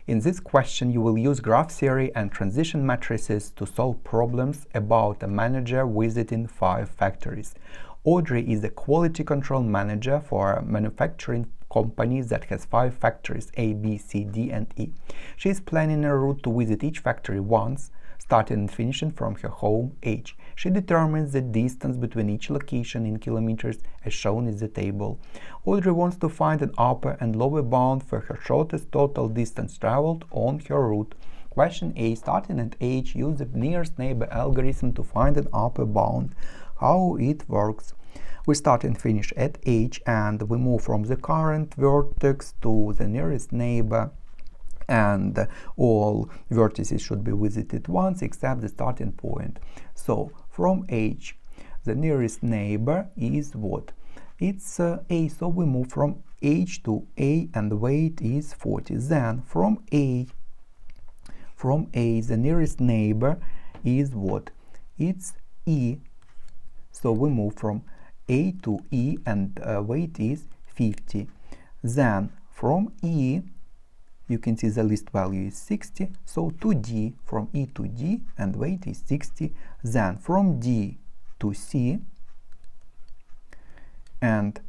In this question, you will use graph theory and transition matrices to solve problems about a manager visiting 5 factories. Audrey is a quality control manager for a manufacturing company that has 5 factories A, B, C, D, and E. She is planning a route to visit each factory once, starting and finishing from her home H. She determines the distance between each location in kilometers as shown in the table. Audrey wants to find an upper and lower bound for her shortest total distance traveled on her route. Question A. Starting at H, use the nearest neighbor algorithm to find an upper bound. How it works? We start and finish at H, and we move from the current vertex to the nearest neighbor, and all vertices should be visited once except the starting point. So from H, the nearest neighbor is what? It's A, so we move from H to A, and the weight is 40. Then from A, the nearest neighbor is what? It's E, so we move from A to E, and weight is 50. Then from E, you can see the list value is 60, so to D, from E to D, and weight is 60. Then from D to C, and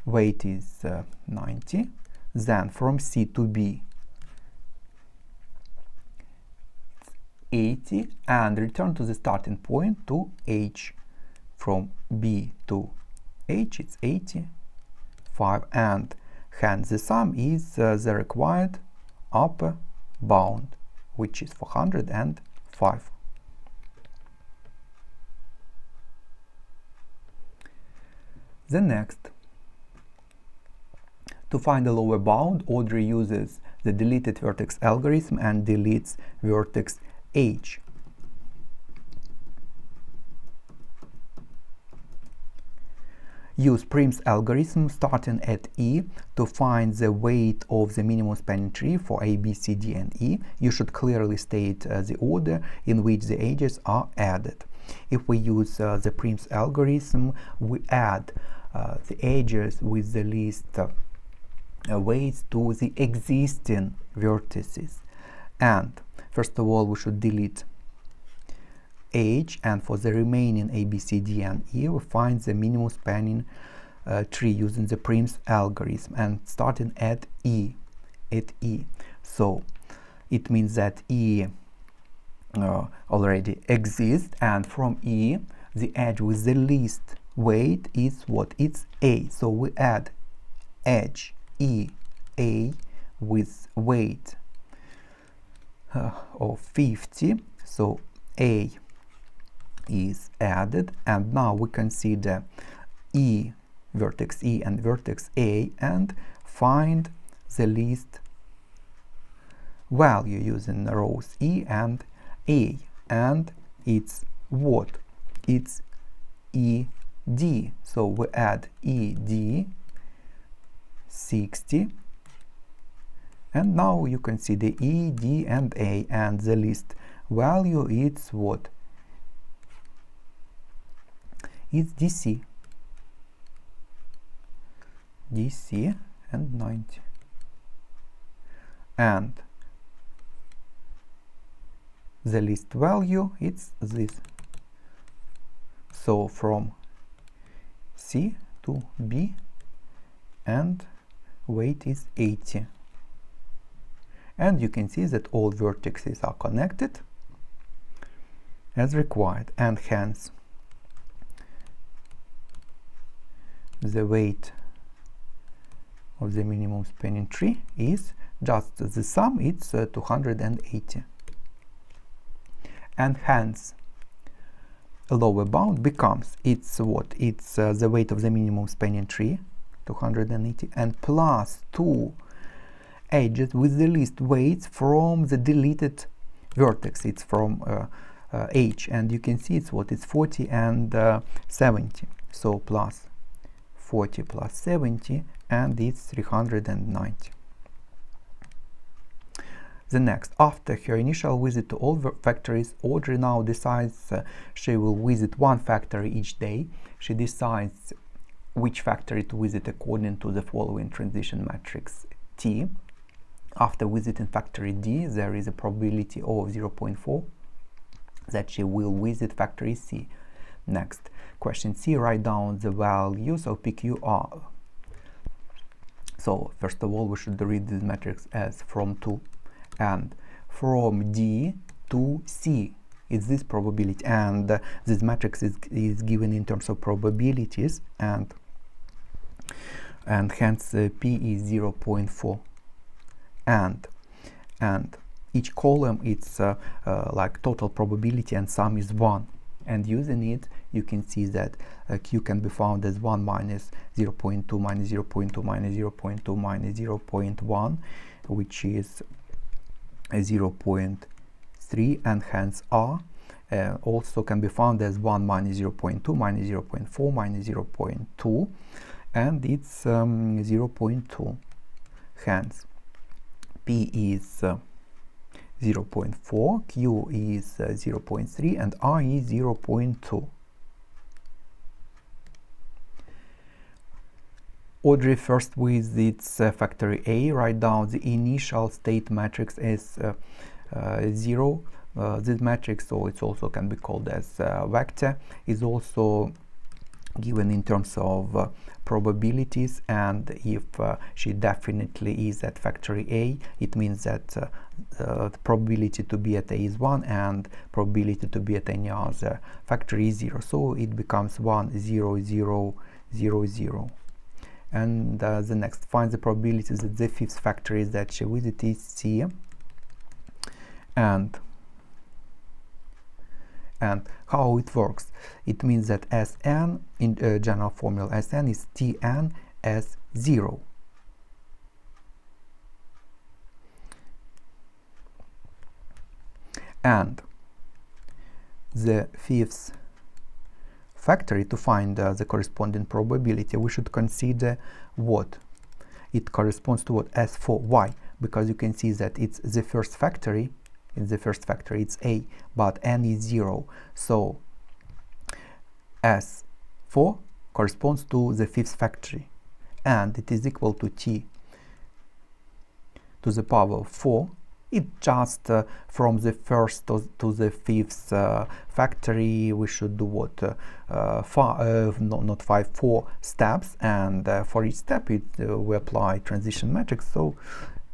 weight is 90. Then from C to B, 80, and return to the starting point to H. From B to H, it's 85, and hence the sum is the required upper bound, which is 405. The next, to find the lower bound, Audrey uses the deleted vertex algorithm and deletes vertex H. Use Prim's algorithm starting at E to find the weight of the minimum spanning tree for A, B, C, D, and E. You should clearly state the order in which the edges are added. If we use the Prim's algorithm, we add the edges with the least weights to the existing vertices. And first of all, we should delete H, and for the remaining A, B, C, D, and E, we find the minimum spanning tree using the Prim's algorithm and starting at E. So it means that E already exists, and from E, the edge with the least weight is what? It's A. So we add edge E, A, with weight of 50. So A is added, and now we consider E, vertex E and vertex A, and find the least value using rows E and A, and it's what? It's ED. So we add ED 60, and now you can see the ED and A, and the least value is what? It's DC and 90, and the least value it's this. So from C to B, and weight is 80, and you can see that all vertices are connected as required, and hence the weight of the minimum spanning tree is just the sum, it's 280, and hence a lower bound becomes, it's what? It's the weight of the minimum spanning tree, 280, and plus 2 edges with the least weights from the deleted vertex. It's from H, and you can see it's what? It's 40 and 70. So plus 40 plus 70, and it's 390. The next, after her initial visit to all factories, Audrey now decides she will visit one factory each day. She decides which factory to visit according to the following transition matrix T. after visiting factory D, there is a probability of 0.4 that she will visit factory C. Next, question C, write down the values of PQR. So first of all, we should read this matrix as from to, and from D to C. It's this probability, and this matrix is given in terms of probabilities, and hence P is 0.4, and each column it's like total probability, and sum is 1. And using it, you can see that Q can be found as 1 minus 0.2 minus 0.2 minus 0.2 minus 0.1, which is 0.3, and hence R also can be found as 1 minus 0.2 minus 0.4 minus 0.2, and it's 0.2. Hence P is 0.4, Q is 0.3, and R is 0.2. Audrey first with its factory A, write down the initial state matrix as 0. This matrix, so it also can be called as vector, is also given in terms of probabilities, and if she definitely is at factory A, it means that the probability to be at A is 1 and probability to be at any other factory is 0, so it becomes 1 0 0 0 0. And the next, find the probabilities that the fifth factory that she visited is C, and how it works. It means that Sn, in general formula, Sn is Tn as 0. And the fifth factory, to find the corresponding probability, we should consider what? It corresponds to what? S4. Why? Because you can see that it's the first factory. In the first factory it's A, but n is 0, so S4 corresponds to the fifth factory, and it is equal to T to the power 4. It just from the first to the fifth factory we should do what? 4 steps, and for each step we apply transition matrix, so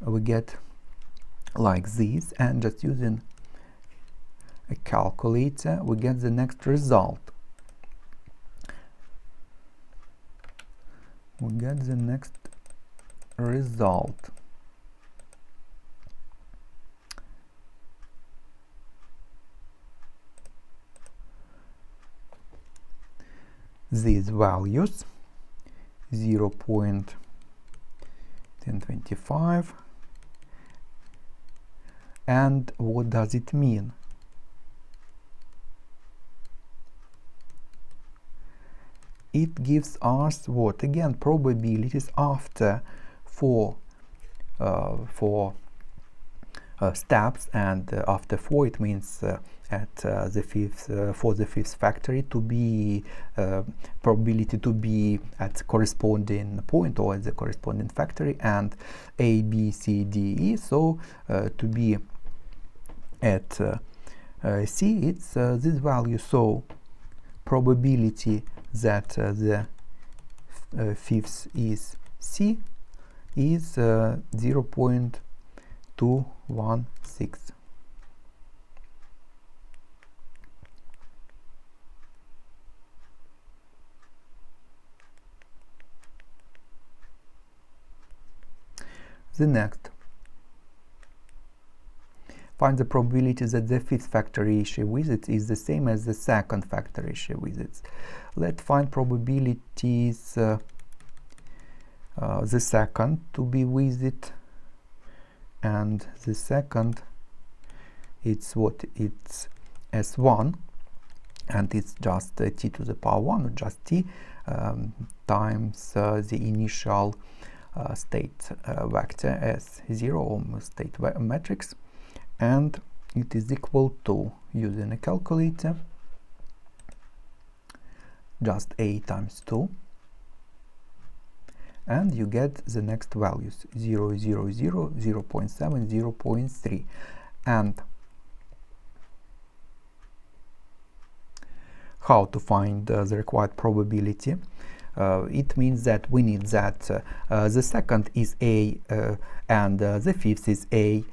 we get like this, and just using a calculator we get the next result. These values 0.1025. And what does it mean? It gives us what? Again, probabilities after four steps, and after 4 it means at the fifth for the fifth factory to be probability to be at corresponding point or at the corresponding factory, and A, B, C, D, E, so to be at C, it's this value, so probability that the fifth is C is 0.216. The next, find the probability that the fifth factory she visits is the same as the second factory she visits. Let's find probabilities the second to be visited, and the second, it's what? It's S1, and it's just t to the power 1, or just t, times the initial state vector S0, or state matrix, and it is equal to, using a calculator, just A times 2, and you get the next values 0, 0, 0, 0 0.7, 0 0.3. And how to find the required probability? It means that we need that the second is A and the fifth is A,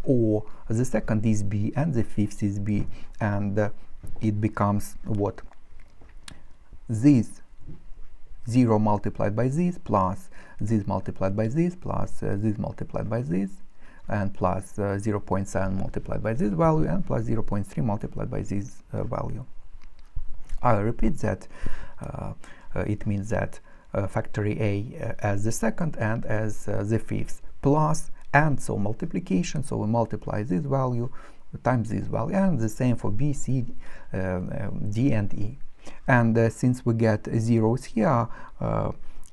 or the second is B and the fifth is B, and it becomes what? This 0 multiplied by this plus this multiplied by this plus this multiplied by this, and plus 0.7 multiplied by this value, and plus 0.3 multiplied by this value. I'll repeat that. It means that factory A as the second and as the fifth, plus, and so multiplication, so we multiply this value times this value, and the same for B, C, D, and E. And since we get zeros here,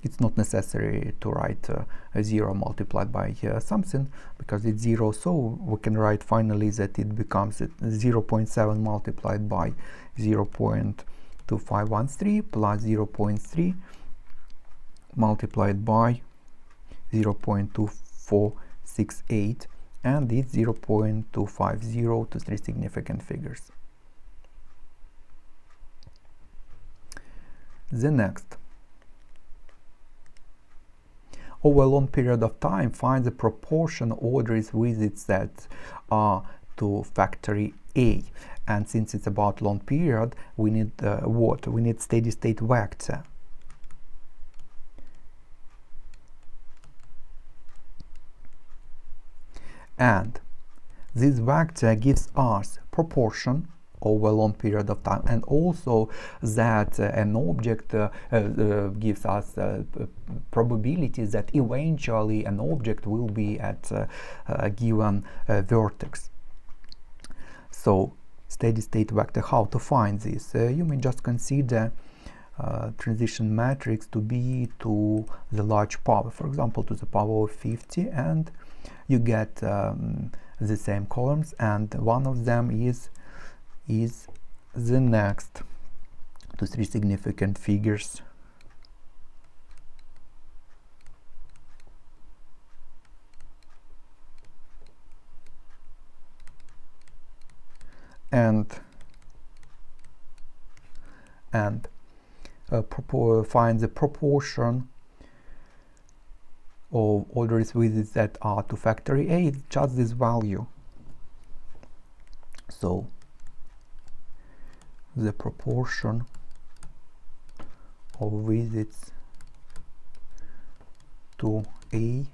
it's not necessary to write a 0 multiplied by something, because it's 0, so we can write finally that it becomes 0.7 multiplied by 0.2513 plus 0.3 multiplied by 0.2468, and it's 0.250 to 3 significant figures. The next. Over a long period of time, find the proportion orders visits that are to factory A. And since it's about long period, we need what? We need steady state vector. And this vector gives us proportion over a long period of time, and also that an object gives us probability that eventually an object will be at a given vertex. So steady state vector, how to find this? You may just consider transition matrix to be to the large power, for example to the power of 50, and you get the same columns, and one of them is the next to 3 significant figures. And find the proportion of orders visits that are to factory A. It's just this value. So the proportion of visits to A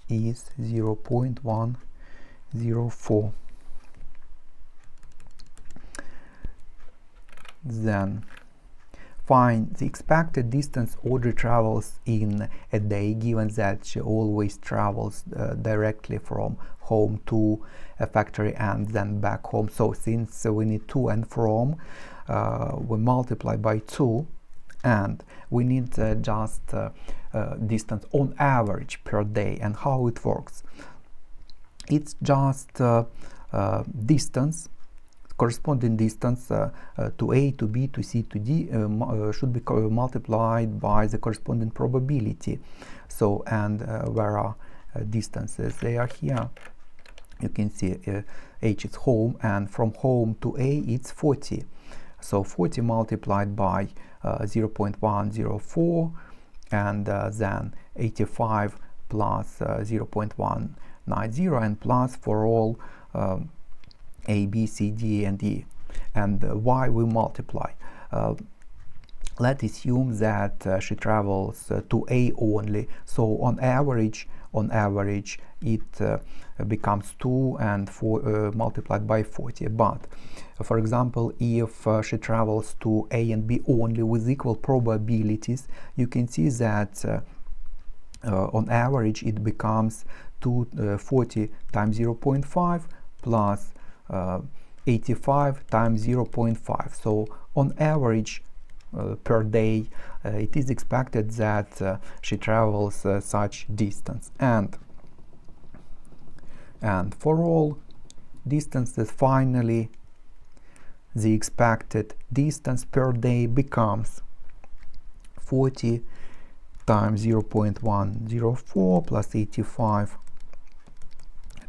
is 0.104. Then find the expected distance Audrey travels in a day, given that she always travels directly from home to a factory and then back home. So since we need to and from, we multiply by 2, and we need just distance on average per day. And how it works? It's just distance, corresponding distance to A, to B, to C, to D should be multiplied by the corresponding probability. So, and where are distances? They are here. You can see H is home, and from home to A it's 40. So 40 multiplied by 0.104, and then 85 plus 0.190, and plus for all A, B, C, D, and E. And why we multiply? Let's assume that she travels to A only. So on average it becomes 2 and 4 multiplied by 40. But for example, if she travels to A and B only with equal probabilities, you can see that on average it becomes 40 times 0.5 plus 85 times 0.5. So on average per day it is expected that she travels such distance, and for all distances finally the expected distance per day becomes 40 times 0.104 plus 85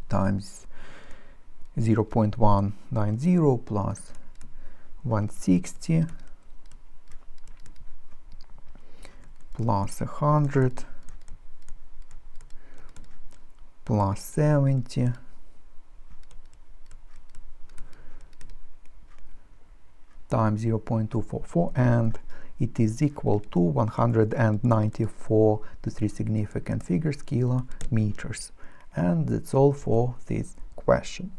times 0.190 plus 160 plus 100 plus 70 times 0.244, and it is equal to 194 to 3 significant figures kilometers. And that's all for this question.